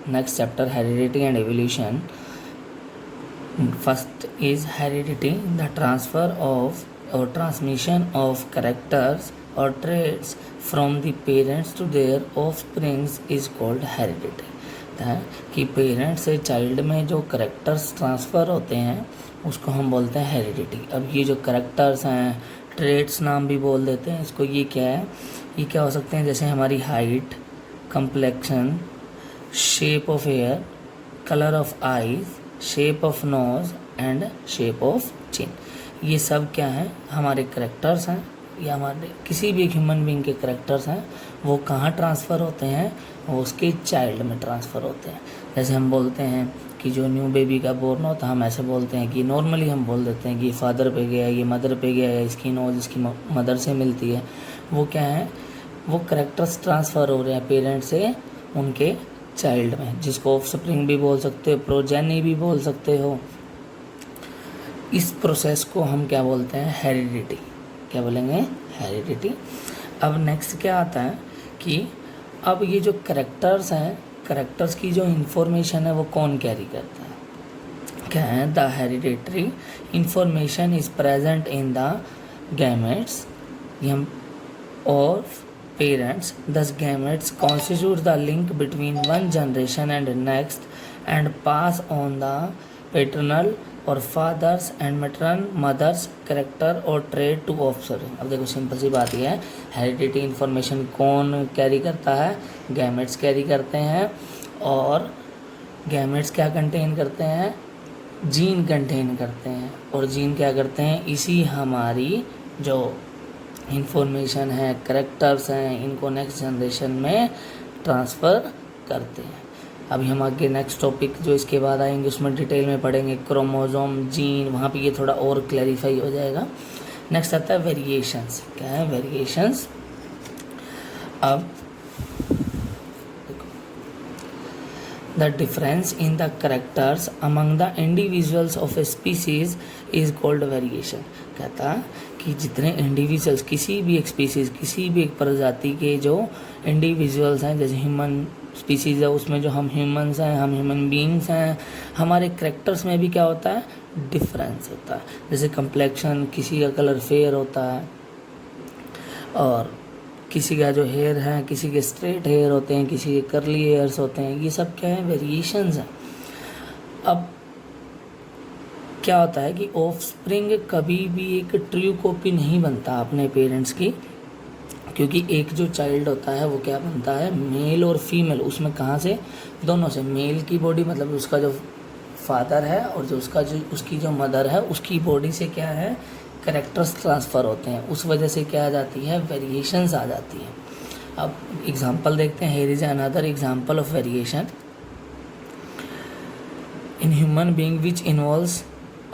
next chapter, heredity and evolution. First is heredity, the transfer of or transmission of characters or traits from the parents to their offspring is called heredity. कि parents से child में जो characters transfer होते हैं उसको हम बोलते हैं हेरिडिटी. अब ये जो करेक्टर्स हैं, ट्रेट्स नाम भी बोल देते हैं इसको, ये क्या है, ये क्या हो सकते हैं, जैसे हमारी height, complexion, shape of hair, colour of eyes, shape of nose and shape of chin. ये सब क्या है, हमारे करेक्टर्स हैं या हमारे किसी भी ह्यूमन बीइंग के करेक्टर्स हैं. वो कहाँ ट्रांसफ़र होते हैं, वो उसके चाइल्ड में ट्रांसफ़र होते हैं. जैसे हम बोलते हैं कि जो न्यू बेबी का बोर्न होता है, हम ऐसे बोलते हैं कि नॉर्मली हम बोल देते हैं कि फादर पे गया, ये मदर पे गया, या इसकी नोज इसकी मदर से मिलती है. वो क्या है, वो करेक्टर्स ट्रांसफ़र हो रहे हैं पेरेंट से उनके चाइल्ड में, जिसको ऑफस्प्रिंग भी बोल सकते हो, प्रोजेनी भी बोल सकते हो. इस प्रोसेस को हम क्या बोलते हैं, हेरिडिटी. क्या बोलेंगे, हेरिडिटी. अब नेक्स्ट क्या आता है कि अब ये जो करेक्टर्स हैं, करेक्टर्स की जो इन्फॉर्मेशन है वो कौन कैरी करता है. क्या है, the hereditary information is present in the gametes और parents. Thus gametes constitute the link between one generation and next and pass on the paternal और fathers and maternal mothers character और trait to offspring. अब देखो simple सी बात यह है, heredity information कौन carry करता है, गैमेट्स कैरी करते हैं. और गैमेट्स क्या कंटेन करते हैं, जीन कंटेन करते हैं. और जीन क्या करते हैं, इसी हमारी जो इन्फॉर्मेशन है, करेक्टर्स हैं, इनको नेक्स्ट जनरेशन में ट्रांसफ़र करते हैं. अभी हम आगे नेक्स्ट टॉपिक जो इसके बाद आएंगे उसमें डिटेल में पढ़ेंगे, क्रोमोसोम, जीन, वहाँ पे ये थोड़ा और क्लैरिफाई हो जाएगा. नेक्स्ट आता है वेरिएशंस. क्या है, वेरिएशंस. अब the difference in the characters among the individuals of a species is called variation. कहता कि जितने इंडिविजुअल्स किसी भी एक स्पीसीज, किसी भी एक प्रजाति के जो इंडिविजुअल्स हैं, जैसे ह्यूमन स्पीसीज है उसमें जो हम ह्यूमंस हैं, हम ह्यूमन बीइंग्स हैं, हमारे करेक्टर्स में भी क्या होता है, डिफरेंस होता है. जैसे कंप्लेक्शन, किसी का कलर फेयर होता है और किसी का जो हेयर है, किसी के स्ट्रेट हेयर होते हैं, किसी के कर्ली हेयर्स होते हैं. ये सब क्या है, वेरिएशंस हैं. अब क्या होता है कि ऑफस्प्रिंग कभी भी एक ट्रू कॉपी नहीं बनता अपने पेरेंट्स की, क्योंकि एक जो चाइल्ड होता है वो क्या बनता है, मेल और फीमेल. उसमें कहाँ से, दोनों से. मेल की बॉडी मतलब उसका जो फादर है और जो उसकी जो मदर है उसकी बॉडी से क्या है, करेक्टर्स ट्रांसफ़र होते हैं. उस वजह से क्या आ जाती है, वेरिएशंस आ जाती हैं. अब एग्जांपल देखते हैं. Here is another example of variation in human being which involves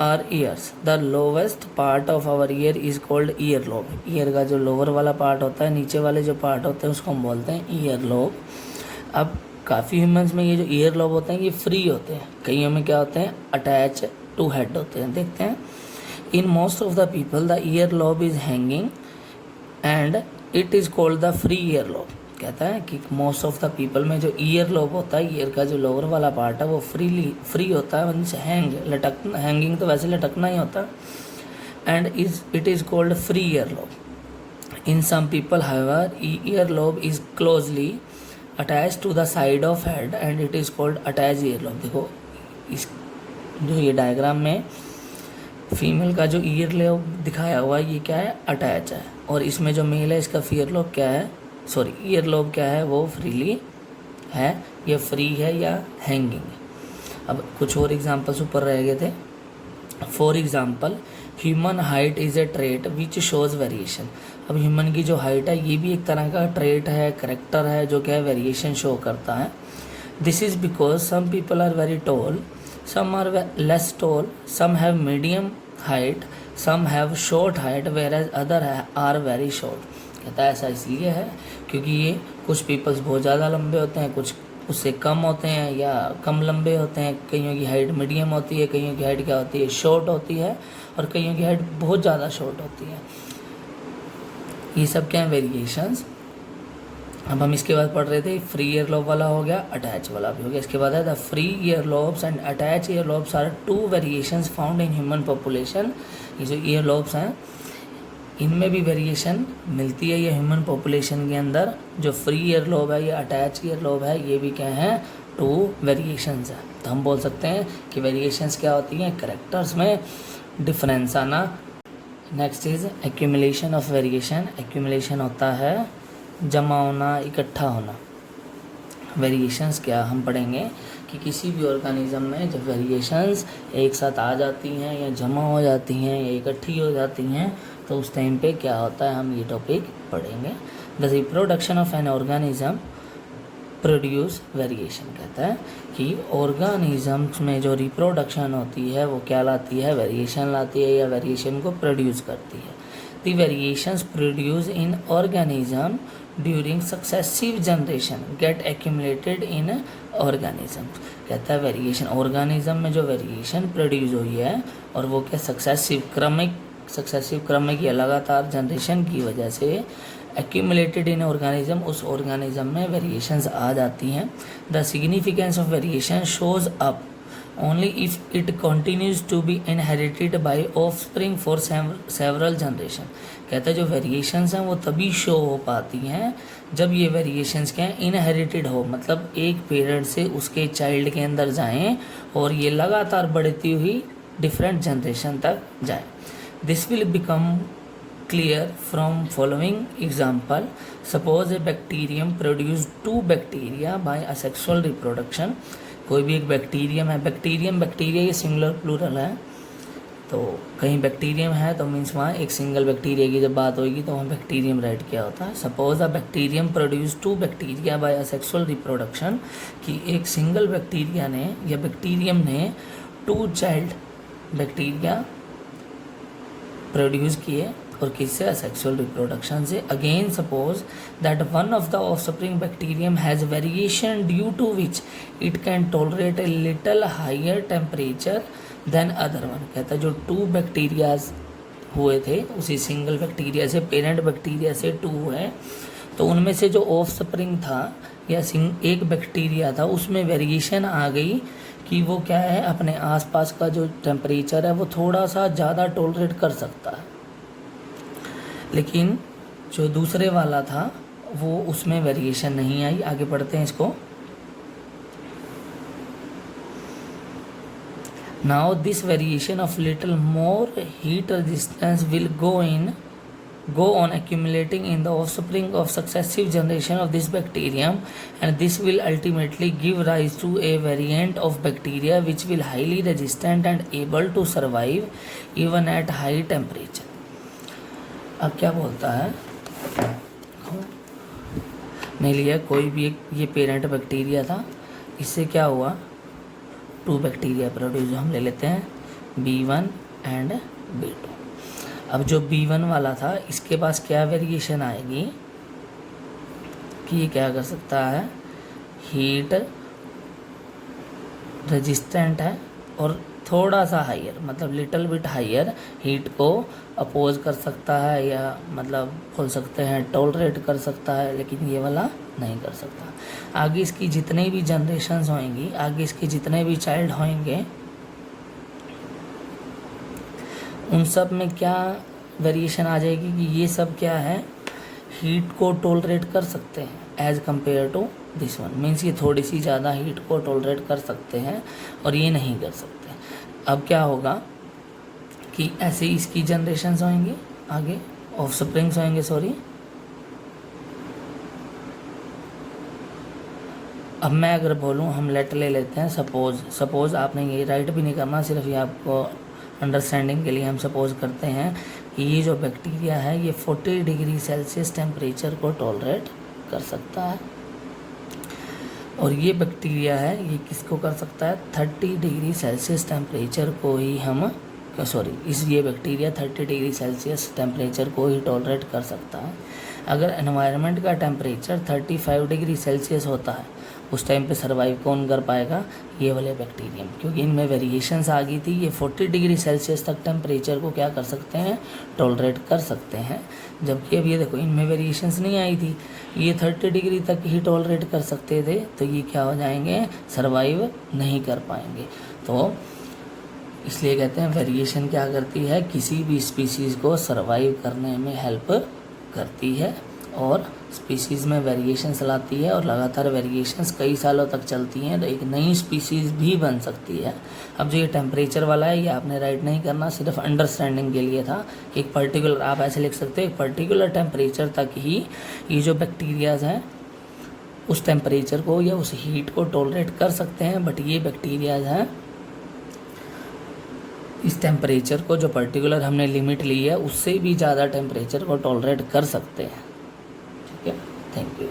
our ears. The lowest part of our ear is called ear lobe. Ear का जो लोअर वाला पार्ट होता है, नीचे वाले जो पार्ट होते हैं उसको हम बोलते हैं ईयर लोब. अब काफ़ी ह्यूमंस में ये जो ईयर लोब होते हैं ये फ्री होते हैं, कईयों में क्या होते हैं, अटैच टू हेड होते हैं. देखते हैं. In most of the people the year lobe is hanging and it is called the free ear lobe. कहता है कि मोस्ट ऑफ द पीपल में जो ईयर लोब होता है, ईयर का जो लोअर वाला पार्ट है वो फ्री होता है, मीन्स लटकना. हैंगिंग तो वैसे लटकना ही होता है. And it is called free ear lobe. In some people however ear lobe is closely attach to the side of head and it is called attach ear lobe. देखो इस जो ये डायग्राम में फीमेल का जो ईयर लोब दिखाया हुआ है ये क्या है, अटैच है. और इसमें जो मेल है इसका ईयर लोब क्या है, ईयर लोब क्या है, वो फ्रीली है, या फ्री है या हैंगिंग है. अब कुछ और एग्जांपल्स ऊपर रह गए थे. For example human height is a trait which shows variation. अब ह्यूमन की जो हाइट है ये भी एक तरह का ट्रेट है, करेक्टर है, जो क्या है, वेरिएशन शो करता है. This is because some people are very tall, some are less tall, some have medium height, some have short height, where as other are very short. कहता है ऐसा इसलिए है क्योंकि ये कुछ पीपल्स बहुत ज़्यादा लंबे होते हैं, कुछ उससे कम होते हैं या कम लंबे होते हैं. कईयों की हाइट मीडियम होती है, कईयों की हाइट क्या होती है, शॉर्ट होती है, और कईयों की हाइट बहुत ज़्यादा शॉर्ट होती है. ये सब क्या है, वेरिएशंस. अब हम इसके बाद पढ़ रहे थे फ्री ईयर लॉब वाला हो गया, अटैच वाला भी हो गया। इसके बाद है the free ear lobes and attach ear lobes are two variations found in human population. ये जो ईयर लॉब्स हैं इनमें भी वेरिएशन मिलती है ये ह्यूमन पॉपुलेशन के अंदर। जो फ्री ईयर लॉब है, ये अटैच ईयर लॉब है, ये भी क्या है, टू वेरिएशंस है। तो हम बोल सकते हैं कि वेरिएशंस क्या होती हैं, कैरेक्टर्स में डिफरेंस आना। Next is accumulation of variation. Accumulation होता है जमा होना, इकट्ठा होना। वेरिएशंस क्या हम पढ़ेंगे कि किसी भी ऑर्गेनिज्म में जब वेरिएशंस एक साथ आ जाती हैं या जमा हो जाती हैं या इकट्ठी हो जाती हैं तो उस टाइम पे क्या होता है, हम ये टॉपिक पढ़ेंगे। The reproduction of an organism produce variation. कहता है कि ऑर्गेनिजम्स में जो रिप्रोडक्शन होती है वो क्या लाती है, वेरिएशन लाती है या वेरिएशन को प्रोड्यूस करती है। The variations produce in organism during successive generation get accumulated in organism. कहता है वेरिएशन ऑर्गेनिज्म में जो वेरिएशन प्रोड्यूस हुई है और वो क्या सक्सेसिव क्रमिक या लगातार जनरेशन की वजह से एक्यूमुलेटेड इन ऑर्गेनिज्म, उस ऑर्गेनिज्म में वेरिएशंस आ जाती हैं। The significance of variation shows up only if it continues to be inherited by offspring for several generation. कहता है जो वेरिएशंस हैं वो तभी शो हो पाती हैं जब ये वेरिएशंस क्या हैं, इनहेरिटेड हो, मतलब एक पेरेंट से उसके चाइल्ड के अंदर जाएं और ये लगातार बढ़ती हुई डिफरेंट जनरेशन तक जाए। This will become clear from following example. Suppose a bacterium produce two bacteria by asexual reproduction. कोई भी एक बैक्टीरियम है, बैक्टीरिया ये सिंगुलर प्लूरल है, तो कहीं बैक्टीरियम है तो मीन्स वहाँ एक सिंगल बैक्टीरिया की जब बात होगी तो वहाँ बैक्टीरियम राइट क्या होता है। Suppose a bacterium produce two bacteria by asexual reproduction, कि एक सिंगल बैक्टीरिया ने या बैक्टीरियम ने टू चाइल्ड बैक्टीरिया प्रोड्यूस किए और किससे, असेक्सुअल रिप्रोडक्शन से। Again suppose that one of the offspring bacterium has variation due to which it can tolerate a little higher temperature than other one. कहता है जो टू बैक्टीरियाज हुए थे उसी सिंगल बैक्टीरिया से, पेरेंट बैक्टीरिया से two हुए, तो उनमें से जो ऑफस्प्रिंग था या एक बैक्टीरिया था उसमें वेरिएशन आ गई कि वो क्या है, अपने आसपास का जो टेम्परेचर है वो थोड़ा सा ज़्यादा टॉलरेट कर सकता है, लेकिन जो दूसरे वाला था वो उसमें वेरिएशन नहीं आई। आगे पढ़ते हैं इसको। Now this variation of little more heat resistance will go on accumulating in the offspring of successive generation of this bacterium, and this will ultimately give rise to a variant of bacteria which will highly resistant and able to survive even at high temperature. अब क्या बोलता है, नहीं लिया कोई भी एक ये पेरेंट बैक्टीरिया था, इससे क्या हुआ, टू बैक्टीरिया प्रोड्यूस, हम ले लेते हैं B1 एंड B2। अब जो B1 वाला था इसके पास क्या वेरिएशन आएगी कि ये क्या कर सकता है, हीट रेजिस्टेंट है और थोड़ा सा हाइयर, मतलब लिटिल बिट हाइयर हीट को अपोज कर सकता है या मतलब बोल सकते हैं टॉलरेट कर सकता है, लेकिन ये वाला नहीं कर सकता। आगे इसकी जितने भी जनरेशन्स होंगी, आगे इसके जितने भी चाइल्ड होंगे, उन सब में क्या वेरिएशन आ जाएगी कि ये सब क्या है, हीट को टॉलरेट कर सकते हैं as compare to this one. Means ये थोड़ी सी ज़्यादा हीट को टॉलरेट कर सकते हैं और ये नहीं कर सकते। अब क्या होगा कि ऐसे ही इसकी जनरेशन्स होंगी, आगे ऑफस्प्रिंग्स होंगे, सॉरी। अब मैं अगर बोलूँ, हम लेट ले लेते हैं, सपोज आपने ये राइट भी नहीं करना, सिर्फ ये आपको अंडरस्टैंडिंग के लिए हम सपोज करते हैं कि ये जो बैक्टीरिया है ये 40 डिग्री सेल्सियस टेम्परेचर को टॉलरेट कर सकता है, और ये बैक्टीरिया है ये किसको कर सकता है, 30 डिग्री सेल्सियस टेम्परेचर को ही ये बैक्टीरिया 30 डिग्री सेल्सियस टेम्परेचर को ही टॉलरेट कर सकता है। अगर एनवायरनमेंट का टेम्परेचर 35 डिग्री सेल्सियस होता है उस टाइम पे सर्वाइव कौन कर पाएगा, ये वाले बैक्टीरियम, क्योंकि इनमें वेरिएशंस आ गई थी। ये 40 डिग्री सेल्सियस तक टेम्परेचर को क्या कर सकते हैं, टॉलरेट कर सकते हैं, जबकि अब ये देखो इनमें वेरिएशंस नहीं आई थी, ये 30 डिग्री तक ही टॉलरेट कर सकते थे, तो ये क्या हो जाएंगे, सर्वाइव नहीं कर पाएंगे। तो इसलिए कहते हैं वेरिएशन क्या करती है, किसी भी स्पीसीज़ को सर्वाइव करने में हेल्प करती है, और स्पीसीज़ में वेरिएशंस लाती है, और लगातार वेरिएशंस कई सालों तक चलती हैं, तो एक नई स्पीसीज़ भी बन सकती है। अब जो ये टेम्परेचर वाला है, ये आपने राइट नहीं करना, सिर्फ अंडरस्टैंडिंग के लिए था। एक पर्टिकुलर, आप ऐसे लिख सकते हो, एक पर्टिकुलर टेम्परेचर तक ही ये जो बैक्टीरियाज हैं उस टेम्परेचर को या उस हीट को टॉलरेट कर सकते हैं, बट ये बैक्टीरियाज हैं इस टेम्परेचर को, जो पर्टिकुलर हमने लिमिट ली है, उससे भी ज़्यादा टेम्परेचर को टॉलरेट कर सकते हैं। ठीक है, थैंक यू।